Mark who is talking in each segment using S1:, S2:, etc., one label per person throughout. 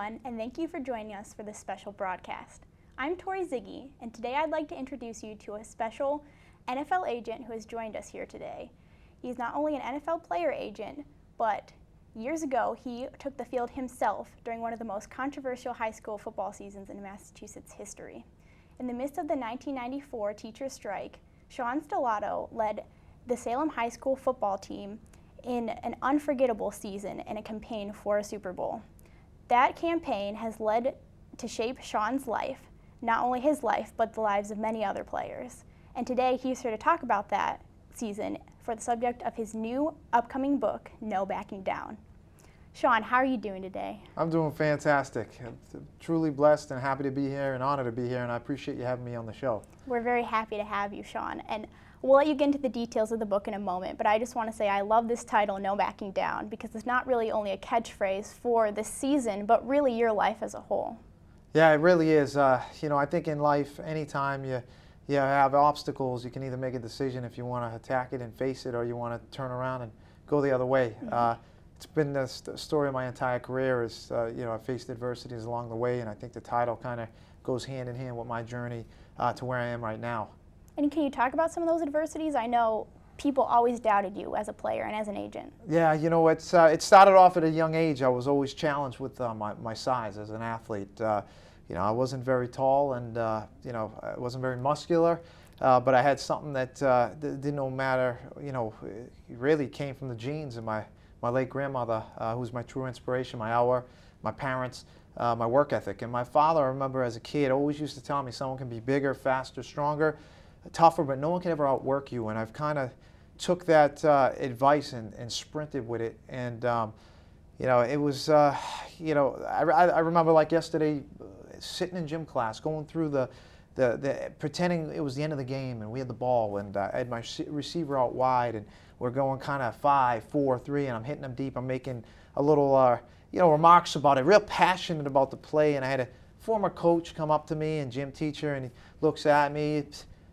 S1: everyone, and thank you for joining us for this special broadcast. I'm Tori Ziege, and today I'd like to introduce you to a special NFL agent who has joined us here today. He's not only an NFL player agent, but years ago he took the field himself during one of the most controversial high school football seasons in Massachusetts history. In the midst of the 1994 teacher strike, Sean Stellato led the Salem High School football team in an unforgettable season and a campaign for a Super Bowl. That campaign has led to shape Sean's life, not only his life, but the lives of many other players. And today he's here to talk about that season for the subject of his new upcoming book, No Backing Down. Sean, how are you doing today?
S2: I'm doing fantastic. I'm truly blessed and happy to be here and honored to be here, and I appreciate you having me on the show.
S1: We're very happy to have you, Sean. And we'll let you get into the details of the book in a moment, but I just want to say I love this title, No Backing Down, because it's not really only a catchphrase for this season, but really your life as a whole.
S2: Yeah, it really is. I think in life, anytime you have obstacles, you can either make a decision if you want to attack it and face it, or you want to turn around and go the other way. Mm-hmm. It's been the story of my entire career. I've faced adversities along the way, and I think the title kind of goes hand in hand with my journey to where I am right now.
S1: And can you talk about some of those adversities? I know people always doubted you as a player and as an agent.
S2: Yeah, it started off at a young age. I was always challenged with my size as an athlete. I wasn't very tall, and I wasn't very muscular, but I had something that didn't matter. It really came from the genes of my late grandmother, who was my true inspiration, my hour, my parents, my work ethic. And my father, I remember as a kid, always used to tell me someone can be bigger, faster, stronger, tougher, but no one can ever outwork you. And I've kind of took that advice and sprinted with it. And, it was, I remember like yesterday, sitting in gym class, going through the pretending it was the end of the game, and we had the ball, and I had my receiver out wide, and we're going kind of 5, 4, 3, and I'm hitting them deep. I'm making a little, remarks about it, real passionate about the play. And I had a former coach come up to me, and gym teacher, and he looks at me.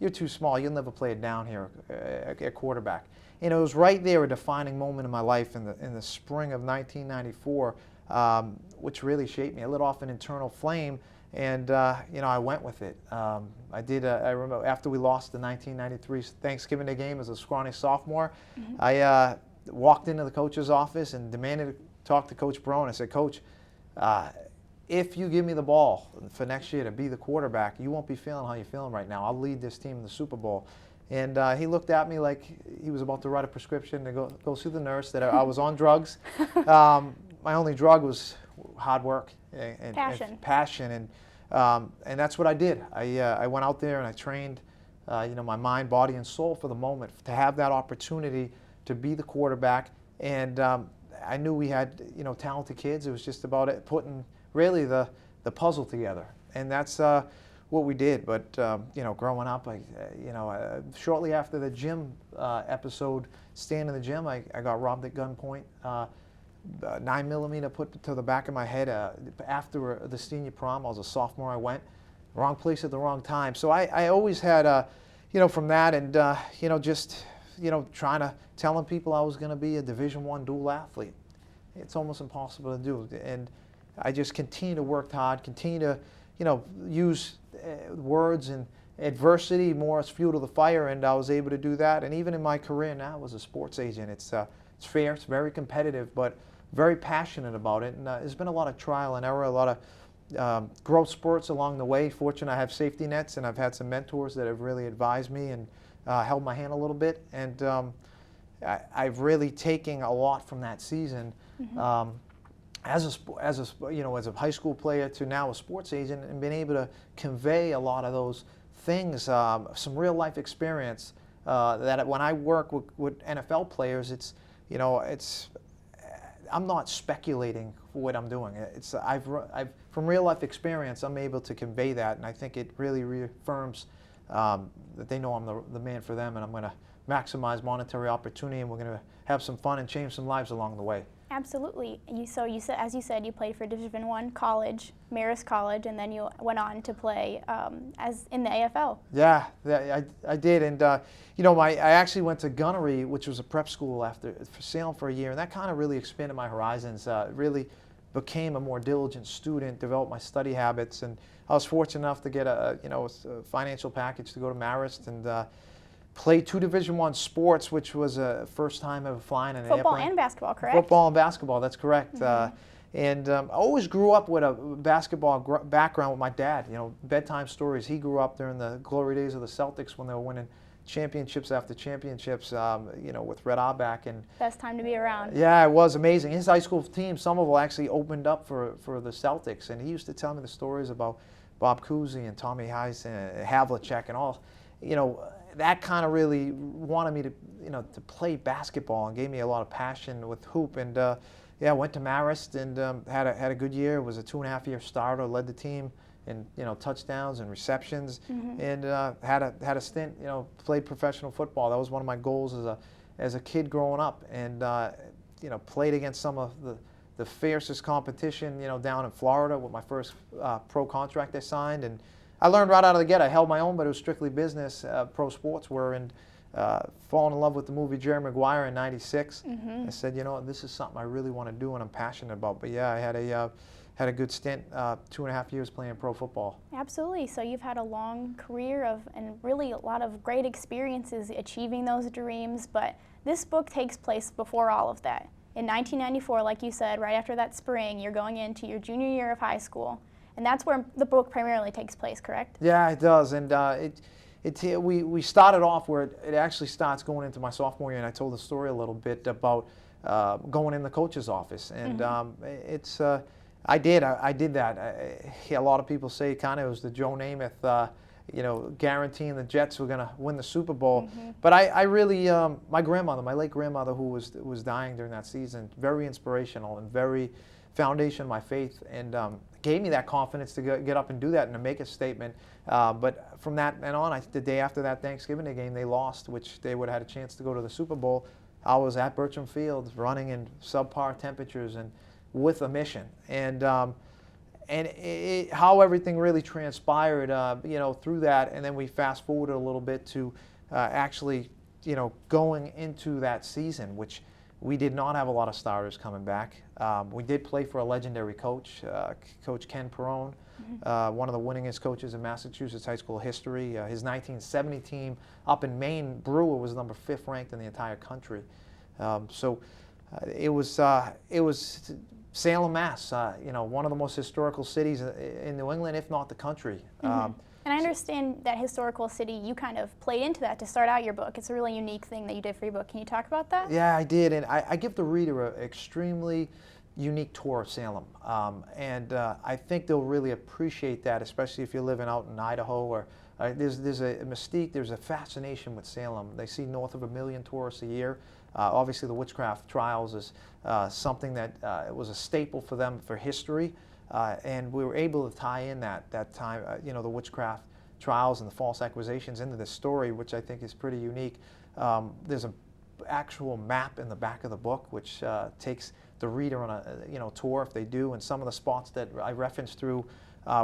S2: You're too small. You'll never play it down here at quarterback. And it was right there a defining moment in my life in the spring of 1994, which really shaped me. I lit off an internal flame, and I went with it. I remember after we lost the 1993 Thanksgiving Day game as a scrawny sophomore, mm-hmm. I walked into the coach's office and demanded to talk to Coach Brown. I said, Coach, if you give me the ball for next year to be the quarterback, you won't be feeling how you're feeling right now. I'll lead this team in the Super Bowl. And he looked at me like he was about to write a prescription to go see the nurse that I was on drugs. My only drug was hard work and passion. And that's what I did. I went out there and I trained my mind, body, and soul for the moment to have that opportunity to be the quarterback. And I knew we had talented kids. It was just about it, putting really the puzzle together. And that's what we did. But growing up, shortly after the gym episode, staying in the gym, I got robbed at gunpoint. 9mm put to the back of my head after the senior prom. I was a sophomore. I went wrong place at the wrong time. So I always had from that, and trying to telling people I was going to be a Division I dual athlete. It's almost impossible to do. And I just continue to work hard, continue to use words and adversity more as fuel to the fire, and I was able to do that. And even in my career now as a sports agent, it's fair, it's very competitive, but very passionate about it. And there's been a lot of trial and error, a lot of growth spurts along the way. Fortunately, I have safety nets, and I've had some mentors that have really advised me and held my hand a little bit. And I've really taken a lot from that season. Mm-hmm. As a high school player to now a sports agent, and been able to convey a lot of those things, some real life experience that when I work with NFL players, I'm not speculating for what I'm doing. I've from real life experience, I'm able to convey that, and I think it really reaffirms that they know I'm the man for them, and I'm going to maximize monetary opportunity, and we're going to have some fun and change some lives along the way.
S1: Absolutely. As you said, you played for Division I college, Marist College, and then you went on to play as in the AFL.
S2: Yeah, I did, and I actually went to Gunnery, which was a prep school for Salem for a year, and that kind of really expanded my horizons. Really became a more diligent student, developed my study habits, and I was fortunate enough to get a financial package to go to Marist and played 2 Division I sports, which was a first time ever flying in an
S1: Football
S2: airplane.
S1: and basketball, correct?
S2: Football and basketball, that's correct. And I always grew up with a basketball background with my dad. Bedtime stories. He grew up during the glory days of the Celtics when they were winning championships after championships, with Red Auerbach. And
S1: best time to be around.
S2: yeah, it was amazing. His high school team, Somerville, actually opened up for the Celtics, and he used to tell me the stories about Bob Cousy and Tommy Heiss and Havlicek and all. That kind of really wanted me to play basketball and gave me a lot of passion with hoop. And I went to Marist and had a good year. Was a 2.5-year starter, led the team in touchdowns and receptions, and had a stint. Played professional football. That was one of my goals as a kid growing up, and played against some of the fiercest competition down in Florida with my first pro contract I signed. And I learned right out of the gate. I held my own, but it was strictly business. Pro sports were, and falling in love with the movie Jerry Maguire in '96. I said, this is something I really want to do and I'm passionate about. But yeah, I had a good stint, 2.5 years playing pro football.
S1: Absolutely. So you've had a long career and really a lot of great experiences achieving those dreams. But this book takes place before all of that. In 1994, like you said, right after that spring, you're going into your junior year of high school. And that's where the book primarily takes place, correct?
S2: Yeah, it does. And we started off where it actually starts going into my sophomore year, and I told the story a little bit about going in the coach's office. And I did that. A lot of people say kind of it was the Joe Namath, guaranteeing the Jets were going to win the Super Bowl. But I really, my late grandmother, who was dying during that season, very inspirational and very foundation of my faith, and gave me that confidence to get up and do that and to make a statement. But from that and on, the day after that Thanksgiving Day game, they lost, which they would have had a chance to go to the Super Bowl. I was at Bertram Field running in subpar temperatures and with a mission. And how everything really transpired, through that, and then we fast forwarded a little bit to actually, going into that season, which we did not have a lot of starters coming back. We did play for a legendary coach, Coach Ken Perrone, one of the winningest coaches in Massachusetts high school history. His 1970 team up in Maine, Brewer, was number 5th ranked in the entire country. It was Salem, Mass. One of the most historical cities in New England, if not the country.
S1: And I understand that historical city, you kind of played into that to start out your book. It's a really unique thing that you did for your book. Can you talk about that?
S2: Yeah, I did. And I give the reader an extremely unique tour of Salem. And I think they'll really appreciate that, especially if you're living out in Idaho. Or there's a mystique, there's a fascination with Salem. They see north of 1 million tourists a year. Obviously, the witchcraft trials is something that was a staple for them for history. And we were able to tie in that time, the witchcraft trials and the false accusations into this story, which I think is pretty unique. There's an actual map in the back of the book, which takes the reader on a tour if they do, and some of the spots that I referenced through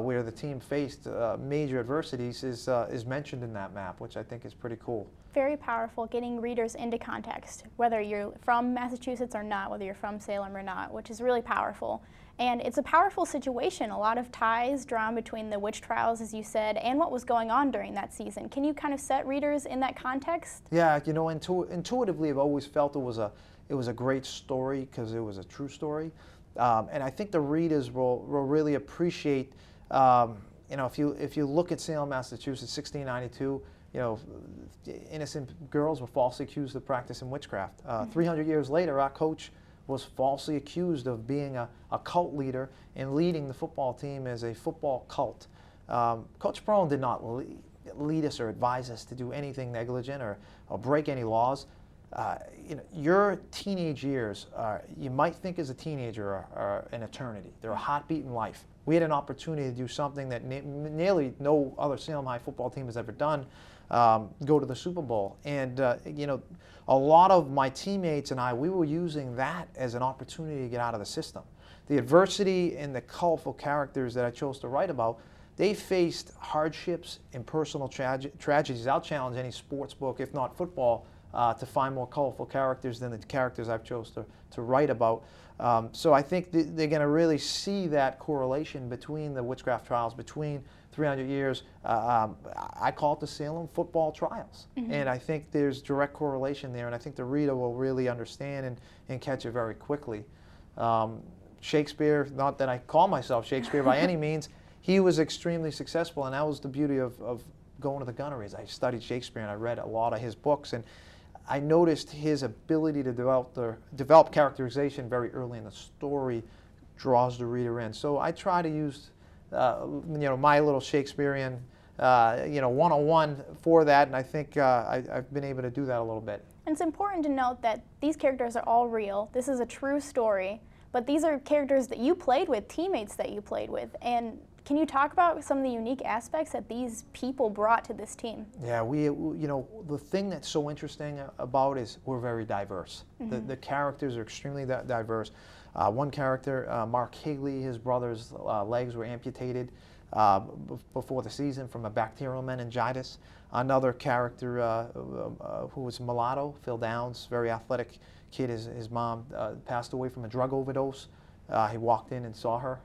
S2: where the team faced major adversities is mentioned in that map, which I think is pretty cool.
S1: Very powerful, getting readers into context, whether you're from Massachusetts or not, whether you're from Salem or not, which is really powerful. And it's a powerful situation, a lot of ties drawn between the witch trials, as you said, and what was going on during that season. Can you kind of set readers in that context?
S2: Yeah, intuitively I've always felt it was a great story because it was a true story. And I think the readers will really appreciate, if you look at Salem, Massachusetts, 1692, innocent girls were falsely accused of practicing witchcraft. 300 years later, our coach was falsely accused of being a cult leader and leading the football team as a football cult. Coach Perrone did not lead us or advise us to do anything negligent or break any laws. Your teenage years, you might think as a teenager are an eternity. They're a heartbeat in life. We had an opportunity to do something that nearly no other Salem High football team has ever done, go to the Super Bowl. And, a lot of my teammates and I, we were using that as an opportunity to get out of the system. The adversity and the colorful characters that I chose to write about, they faced hardships and personal tragedies. I'll challenge any sports book, if not football, to find more colorful characters than the characters I've chose to write about. So I think they're going to really see that correlation between the witchcraft trials, between 300 years. I call it the Salem football trials.
S1: Mm-hmm.
S2: And I think there's direct correlation there, and I think the reader will really understand and catch it very quickly. Shakespeare, not that I call myself Shakespeare by any means, he was extremely successful, and that was the beauty of going to the gunneries. I studied Shakespeare and I read a lot of his books, and I noticed his ability to develop characterization very early in the story draws the reader in. So I try to use my little Shakespearean one-on-one for that, and I think I've been able to do that a little bit.
S1: And it's important to note that these characters are all real. This is a true story, but these are characters that you played with, teammates that you played with. And can you talk about some of the unique aspects that these people brought to this team?
S2: Yeah, the thing that's so interesting about is we're very diverse. Mm-hmm. The characters are extremely diverse. One character, Mark Higley, his brother's legs were amputated before the season from a bacterial meningitis. Another character who was mulatto, Phil Downs, very athletic kid. His mom passed away from a drug overdose. He walked in and saw her.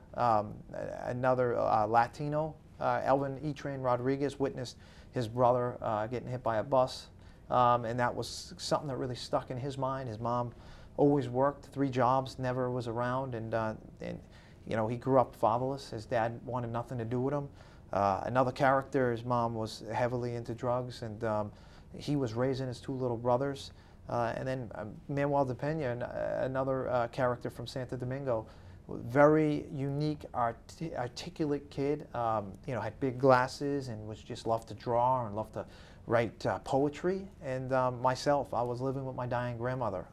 S2: Another Latino, Elvin E-Train Rodriguez, witnessed his brother getting hit by a bus, and that was something that really stuck in his mind. His mom always worked 3 jobs, never was around, and he grew up fatherless. His dad wanted nothing to do with him. Another character, his mom was heavily into drugs, and he was raising his 2 little brothers. And then Manuel de Pena, another character from Santo Domingo, very unique, articulate kid. Had big glasses and was just loved to draw and loved to write poetry. And myself, I was living with my dying grandmother.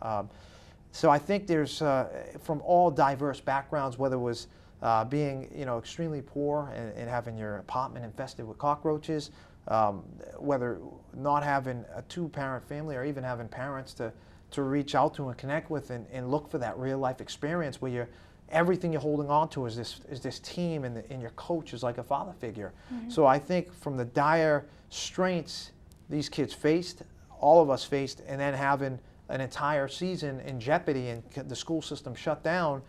S2: So I think there's from all diverse backgrounds, whether it was being extremely poor and having your apartment infested with cockroaches, whether not having a 2-parent family or even having parents to reach out to and connect with and look for that real life experience where everything you're holding on to is this team and your coach is like a father figure. Mm-hmm. So I think from the dire straits these kids faced, all of us faced, and then having an entire season in jeopardy and the school system shut down,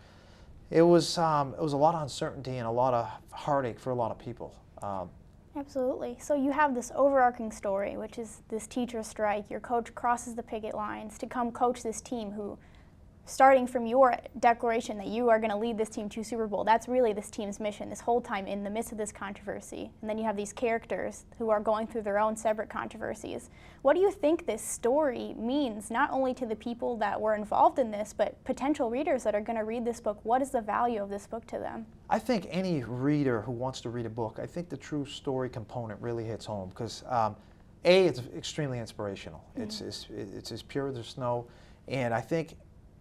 S2: it was a lot of uncertainty and a lot of heartache for a lot of people.
S1: Absolutely. So you have this overarching story, which is this teacher strike. Your coach crosses the picket lines to come coach this team who, starting from your declaration that you are going to lead this team to Super Bowl, that's really this team's mission this whole time in the midst of this controversy. And then you have these characters who are going through their own separate controversies. What do you think this story means, not only to the people that were involved in this, but potential readers that are going to read this book? What is the value of this book to them?
S2: I think any reader who wants to read a book, I think the true story component really hits home because it's extremely inspirational. Mm-hmm. It's as pure as the snow, and I think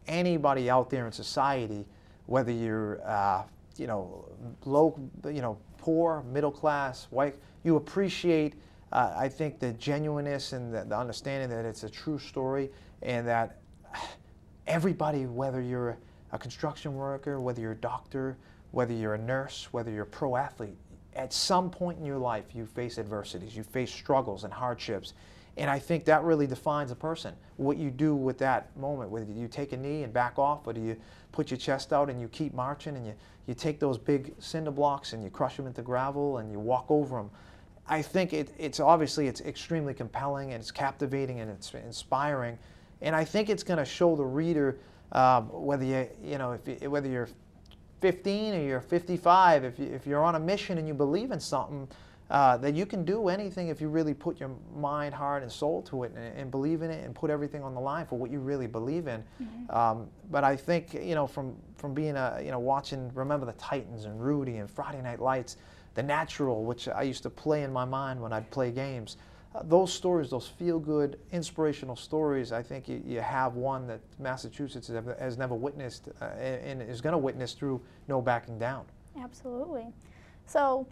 S2: anybody out there in society, whether you're low, poor, middle class, white, you appreciate I think the genuineness and the understanding that it's a true story, and that everybody, whether you're a construction worker, whether you're a doctor, whether you're a nurse, whether you're a pro athlete, at some point in your life you face adversities, you face struggles and hardships. And I think that really defines a person. What you do with that moment, whether you take a knee and back off, or do you put your chest out and you keep marching, and you take those big cinder blocks and you crush them into gravel and you walk over them. I think it's extremely compelling, and it's captivating, and it's inspiring. And I think it's going to show the reader whether you're 15 or you're 55, if you're on a mission and you believe in something, that you can do anything if you really put your mind, heart, and soul to it and believe in it and put everything on the line for what you really believe in. Mm-hmm. But I think, from being watching Remember the Titans and Rudy and Friday Night Lights, The Natural, which I used to play in my mind when I'd play games, those stories, those feel-good, inspirational stories, I think you have one that Massachusetts has never witnessed and is going to witness through No Backing Down.
S1: Absolutely. So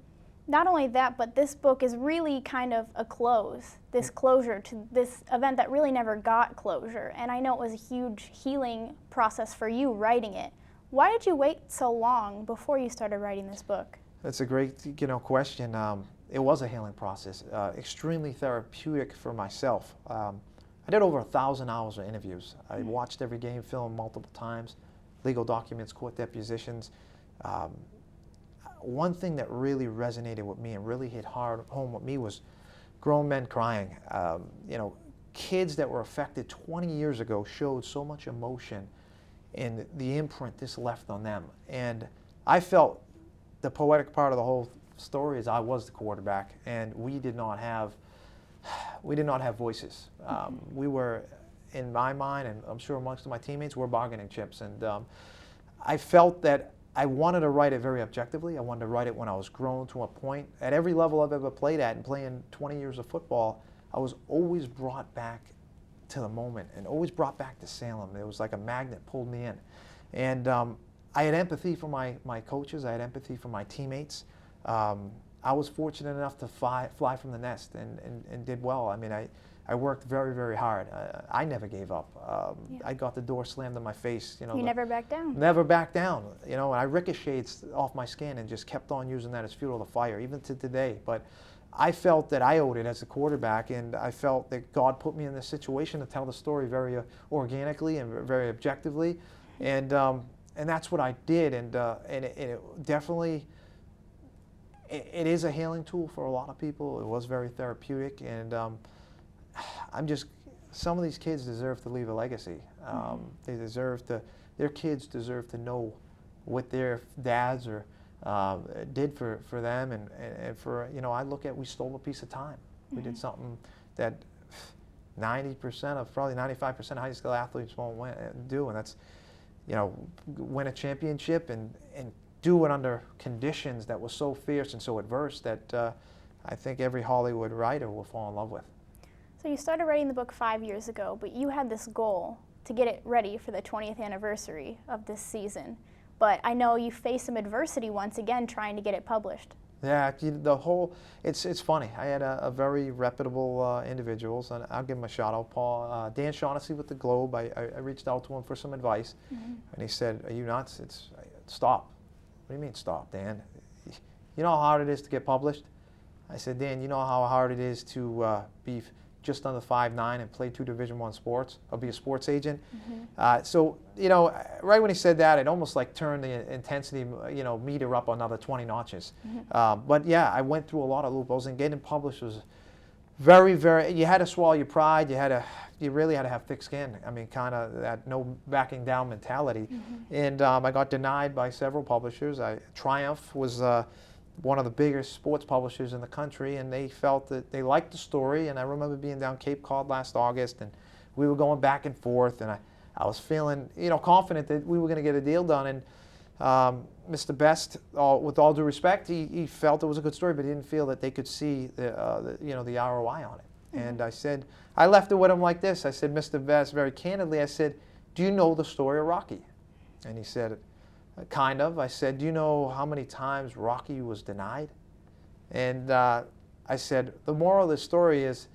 S1: not only that, but this book is really kind of a closure to this event that really never got closure. And I know it was a huge healing process for you writing it. Why did you wait so long before you started writing this book?
S2: That's a great Question. It was a healing process, extremely therapeutic for myself. I did over 1,000 hours of interviews. I watched every game film multiple times, legal documents, court depositions. One thing that really resonated with me and really hit home with me was grown men crying. Kids that were affected 20 years ago showed so much emotion in the imprint this left on them. And I felt the poetic part of the whole story is I was the quarterback, and we did not have voices. We were, in my mind, and I'm sure amongst my teammates, we're bargaining chips. And I felt that I wanted to write it very objectively. I wanted to write it when I was grown to a point. At every level I've ever played at, and playing 20 years of football, I was always brought back to the moment and always brought back to Salem. It was like a magnet pulled me in. And I had empathy for my coaches. I had empathy for my teammates. I was fortunate enough to fly from the nest and did well. I mean, I worked very, very hard. I never gave up. I got the door slammed in my face.
S1: You never backed down.
S2: Never backed down. And I ricocheted off my skin and just kept on using that as fuel to the fire, even to today. But I felt that I owed it as a quarterback, and I felt that God put me in this situation to tell the story very organically and very objectively, and that's what I did. And it definitely. It is a healing tool for a lot of people. It was very therapeutic, and some of these kids deserve to leave a legacy. Their kids deserve to know what their dads did for them, and for, I look at, we stole a piece of time. We did something that 90% of, probably 95% of high school athletes won't do, and that's, win a championship and do it under conditions that was so fierce and so adverse that I think every Hollywood writer will fall in love with.
S1: So you started writing the book 5 years ago, but you had this goal to get it ready for the 20th anniversary of this season. But I know you faced some adversity once again trying to get it published.
S2: Yeah, it's funny. I had a very reputable individuals, and I'll give him a shout out. Dan Shaughnessy with the Globe. I reached out to him for some advice, and he said, "Are you nuts? Stop." What do you mean stop, Dan? You know how hard it is to get published? I said, Dan, you know how hard it is to be just under 5'9" and play 2 Division I sports, or be a sports agent? So, right when he said that, it almost like turned the intensity, meter up another 20 notches. But yeah, I went through a lot of loopholes, and getting published was very, very, you had to swallow your pride. You really had to have thick skin. I mean, kind of that no backing down mentality. And I got denied by several publishers. Triumph was one of the biggest sports publishers in the country, and they felt that they liked the story. And I remember being down Cape Cod last August, and we were going back and forth, and I was feeling, confident that we were going to get a deal done. And Mr. Best, with all due respect, he felt it was a good story, but he didn't feel that they could see the ROI on it. And I left it with him like this. I said, Mr. Best, very candidly, I said, do you know the story of Rocky? And he said, kind of. I said, do you know how many times Rocky was denied? And I said, the moral of the story is